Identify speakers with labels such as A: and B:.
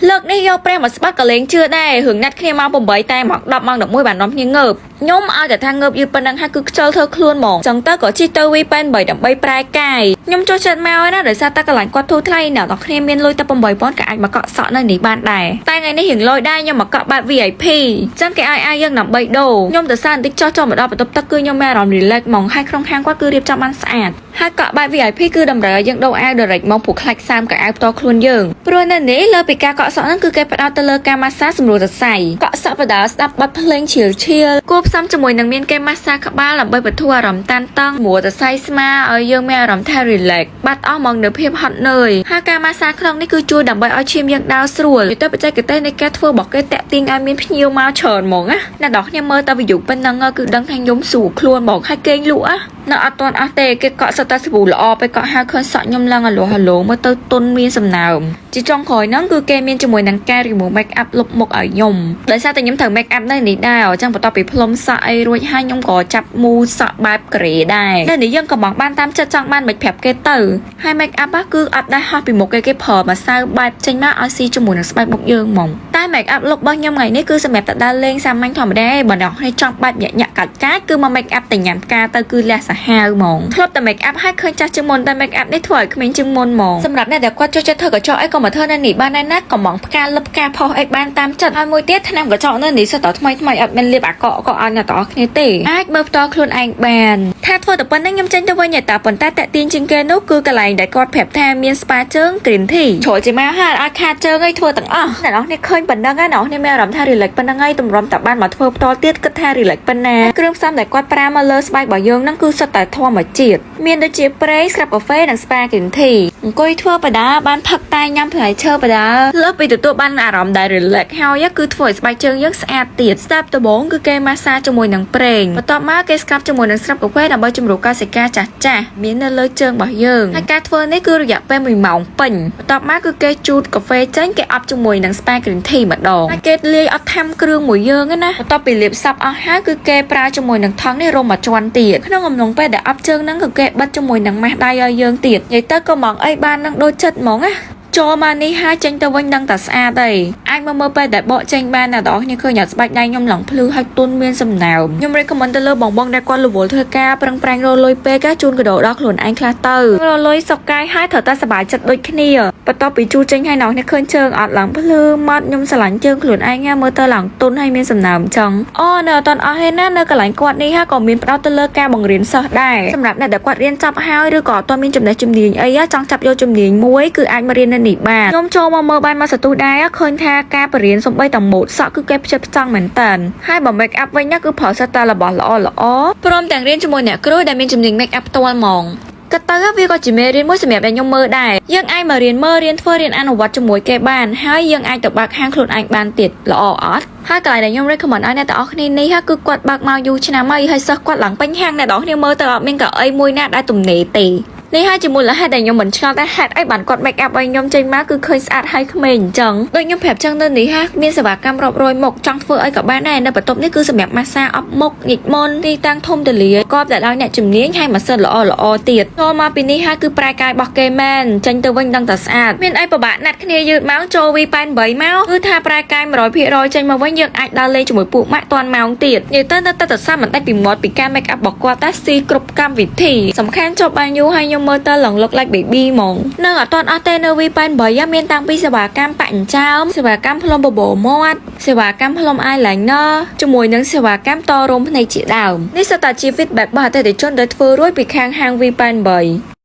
A: เลิกนี่โยเปรมาสปักกะเลงเชื่อได้หึงนัดគ្នាមក8តែមក10ម៉ោង11បាននាំគ្នាងើបខ្ញុំឲ្យតែថាងើបយឺតប៉ុណ្ណឹងហើយគឺខ្ជិលធ្វើខ្លួនហ្មងចឹងទៅក៏ជិះទៅវីប៉ែន3ដើម្បីប្រែកាយខ្ញុំចូលចិត្តមកហើយណាដោយសារតែកន្លែងគាត់ធូរថ្លៃអ្នកនរគ្នាមានលុយតែ8000ក៏អាចមកកក់សក់នៅនេះបានដែរតែថ្ងៃនេះរៀងលុយដែរខ្ញុំមកកក់បែប VIP ចឹងគេឲ្យយើងដើម្បីដូរខ្ញុំទៅសារបន្តិចចោះចូលមកដល់បន្ទប់ទឹកគឺខ្ញុំមានអារម្មណ៍ relax ហ្មងហើយក្នុងហាងគាត់គឺរៀបចំបានស្អាតហើយកក់បែប VIP គឺតម្រូវឲ្យយើងដូរអាវ direct មកព្រោះខ្លាចសាមកៅអៅផ្ទាល់ខ្លួនយើងព្រោះនៅនេះលើពីការកក់សក់ហ្នឹងគឺគេផ្ដោតទៅលើការម៉ាស្សាសម្រួលសរសៃកក់សក់បដាស្ដាប់បទភ្លេងឈៀលគួបផ្សំជាមួយនឹងមានគេម៉ាស្សាក្បាលដើម្បីបន្ធូរអារម្មណ៍តានតឹងមួសរសៃស្មាឲ្យយើងមានអារម្មណ៍ថា relax បាត់អស់មកនៅភាពហត់នឿយហើយការម៉ាស្សាក្នុងនេះគឺជួយដើម្បីឲ្យឈាមយើងដើរស្រួលទៅបច្ចេកទេសនៃការធ្វើរបស់គេតាក់ទាញឲ្យមានភ្ញៀវមកច្រើនហ្មងណាអ្នកនរគ្នាមើលតែវីដេអូប៉ុណ្ណឹងគឺដឹងថាខ្ញុំស្រួលខ្លួនហ្មងហើយគេងលក់នៅអត់ទាន់អស់ទេគេកក់សតាសាប៊ូល្អពេលកក់ហើយឃើញសក់ខ្ញុំឡើងហឡូមើលទៅទុនមានសំណើមជាចុងក្រោយហ្នឹងគឺគេមានជាមួយនឹងការ remove make up លុបមុខឲ្យខ្ញុំដោយសារតែខ្ញុំត្រូវ make up នៅនេះដែរអញ្ចឹងបន្ទាប់ពីផ្លុំសក់អីរួចហើយខ្ញុំក៏ចាប់មូសក់បែបក្រេដែរនៅនេះយើងក៏មកបានតាមចិត្តចង់បានមិនប្រាប់គេទៅហើយ make up គឺអត់ដែរហោះពីមុខគេប្រើម្សៅបែបចេញមកឲ្យស៊ីជាមួយនឹងស្បែកមុខយើងហ្មងតែ make up លុបរបស់ខ្ញុំថ្ងៃនេះគឺសម្រាប់តែដើរលេងសាមញ្ញធម្មតាបើអ្នកនេះចង់បែបញាក់កាច់កាចគឺមក make up តែញ៉ាំផ្កាទៅគឺលះសាហាវហ្មងធ្លាប់តែ make up ឲ្យឃើញចាស់ជាងមុនតែ make up នេះធ្វើឲ្យក្មេងជាងមុនហ្មងសម្រាប់អ្នកដែលគាត់ចូលចិត្តធ្វើកញ្ចក់អីក៏មកធ្វើនៅនេះបានដែរណាកំងផ្កាលឹបផ្កាផុសអីបានតាមចិត្តហើយមួយទៀតថ្នាំកញ្ចក់នៅនេះសិតតែថ្មីអត់មានលាបអាកកក៏ឲ្យអ្នកទាំងអស់គ្នាទេអាចមើលផ្ទាល់ខ្លួនឯងបានថាធ្វើតែប៉ុណ្្នឹងខ្ញុំចេញទៅវិញតែប៉ុន្តែតាក់ទាញជាងគេនោះគឺកន្លែងដែលគាត់ប្រាប់ថាមាន spa ជើង green tea ជ្រុលជាមកហាអាចខាតជើងឲ្យធ្វើទាំងអស់អ្នកនរគ្នាឃើញប៉ុណ្្នឹងណាអ្នកនរគ្នាមានអារម្មណ៍ថា relax ប៉ុណ្្នឹងហើយទម្រាំតែបានមកធ្វើផ្ទាល់ទៀតគិតថា relax ប៉ុណ្ណាគ្រឿងផ្សំដែលគាត់ប្រើមកលើស្បែករបស់យើងហ្នឹងគឺសុទ្ធតែធម្មជាតិមានដូចជាប្រេងស្រាប់កាហ្វេនិង spa green tea អង្គុយធ្វើបដាបានផឹកតែញ៉ាំផ្លែឈើបដាលើពីទទួលបានអារម្មណ៍ដែល relax ហើយគឺធ្វើឲ្យស្បែកជើងយើងស្អាតទៀតស្ដាប់ដំបូងគឺគេម៉ាស្សាជាមួយនឹងប្រេងបន្ទាប់មកគេស្កាប់ជាមួយនឹងស្រាប់កាហ្វេដើម្បីជំរុញកោសិកាចាស់មាននៅលើជើងរបស់យើងហើយការធ្វើនេះគឺរយៈពេល1ម៉ោងពេញបន្ទាប់មកគឺគេជូតកាហ្វេចេញគេអប់ជាមួយនឹង spa green tea ម្ដងហើយគេលាយអត់ថាំគ្រឿងមួយយើងណាបន្ទាប់ពីលាបសពអស់ហើយគឺគេប្រើជាមួយនឹងថង់នេះរុំមួយជាន់ទៀតក្នុងអំឡុងពេលដែលអប់ជើងហ្នឹងគឺគេបិទជាមួយនឹងម៉ាស់ដៃឲ្យយើងទៀតនិយាយទៅក៏មកអីបាននឹងដូចចិត្តហ្មងណាចូលមកនេះហើយចេញទៅវិញដឹងតែស្អាតហើយអាចមើលពេលដែលបកចេញបានណាបងនេះឃើញស្បែកដៃខ្ញុំឡើងភ្លឺហើយទុនមានសំណើមខ្ញុំ recommend ទៅលើបងដែលគាត់រវល់ធ្វើការប្រឹងប្រែងរលុយពេកជូនកដោដល់ខ្លួនឯងខ្លះទៅរលុយសុកកាយហើយត្រូវតែសប្បាយចិត្តដូចគ្នាបន្ទាប់ពីជូរចេញហើយណោះនេះឃើញជើងអត់ឡើងភ្លឺម៉ត់ខ្ញុំស្រឡាញ់ជើងខ្លួនឯងមើលទៅឡើងទុនហើយមានសំណើមចឹងអូនៅអត់អស់ទេណានៅកន្លែងគាត់នេះក៏មានផ្ដោតទៅលើការបង្រៀនសិស្សដែរសម្រាប់អ្នកដែលគាត់រៀនចប់ហើយឬក៏អត់មានចំណេះជំនាញអីចង់ចាប់យកជំនាញមួយគឺអាចមករៀននៅនេះបានខ្ញុំចូលមកមើលបានមកសទុះដែរឃើញថាការបរៀនសំបីតម៉ូតសក់គឺគេផ្ចិតផ្ចង់មែនតើហើយបើ make up វិញណាគឺប្រើសិតតែរបស់ល្អព្រមទាំងរៀនជាមួយអ្នកគ្រូដែលមានជំនាញ make up ផ្ទាល់ហ្មងក៏ទៅវាក៏ជាមេរៀនមួយសម្រាប់ឲ្យខ្ញុំមើលដែរយើងអាចមករៀនធ្វើរៀនអនុវត្តជាមួយគេបានហើយយើងអាចទៅបើកហាងខ្លួនឯងបានទៀតល្អអត់ហើយកន្លែងដែលខ្ញុំ recommend ឲ្យអ្នកទាំងអស់គ្នានេះគឺគាត់បើកមកយូរឆ្នាំហើយសិស្សគាត់ឡើងពេញហាងអ្នកទាំងអស់គ្នាមើលទៅអត់មានកៅអីមួយណាដែលទំនេរទេនេះហើយជាមូលហេតុដែលខ្ញុំមិនឆ្ងល់តែហេតុអីបានគាត់ make up ឲ្យខ្ញុំចេញមកគឺឃើញស្អាតហើយក្មេងអញ្ចឹងដូចខ្ញុំប្រាប់ចឹងទៅនេះហាមានសេវាកម្មរាប់រយមុខចង់ធ្វើអីក៏បានដែរនៅបន្ទប់នេះគឺសម្រាប់ម៉ាស្សាអប់មុខញិចមុនទីតាំងធំទូលាយក៏តែឲ្យអ្នកជំនាញហើយម៉ាស៊ីនល្អទៀតចូលមកពីនេះហើយគឺប្រែកាយរបស់គេមែនចេញទៅវិញដឹងតែស្អាតមានអីពិបាកណាត់គ្នាយឺតម៉ោងចូលវីប៉ែន8ម៉ោងគឺថាប្រែកាយ 100% ចេញមកវិញយើងអាចដើរលេងជាមួយពួកម៉ាក់តាន់ម៉ោងទៀតនិយាយទៅតែសាមិនដាច់ពីមាត់ពីការ make up របស់គាត់តែស៊ីគ្រប់កម្មវិធីសំខាន់ចុះបានយូរហើយខ្ញុំមើលទៅឡើងលឹកlike baby ហ្មងនៅអត់ទាន់អស់ទេនៅវីប៉ែន8មានតាំងពីសេវាកម្មបាក់ចោមសេវាកម្មផ្លុំបបោមាត់សេវាកម្មផ្លុំ eyeliner ជាមួយនឹងសេវាកម្មតរោមភ្នែកជាដើមនេះសុទ្ធតែជា feedback របស់អតិថិជនដែលធ្វើរួចពីខាងហាងវីប៉ែន8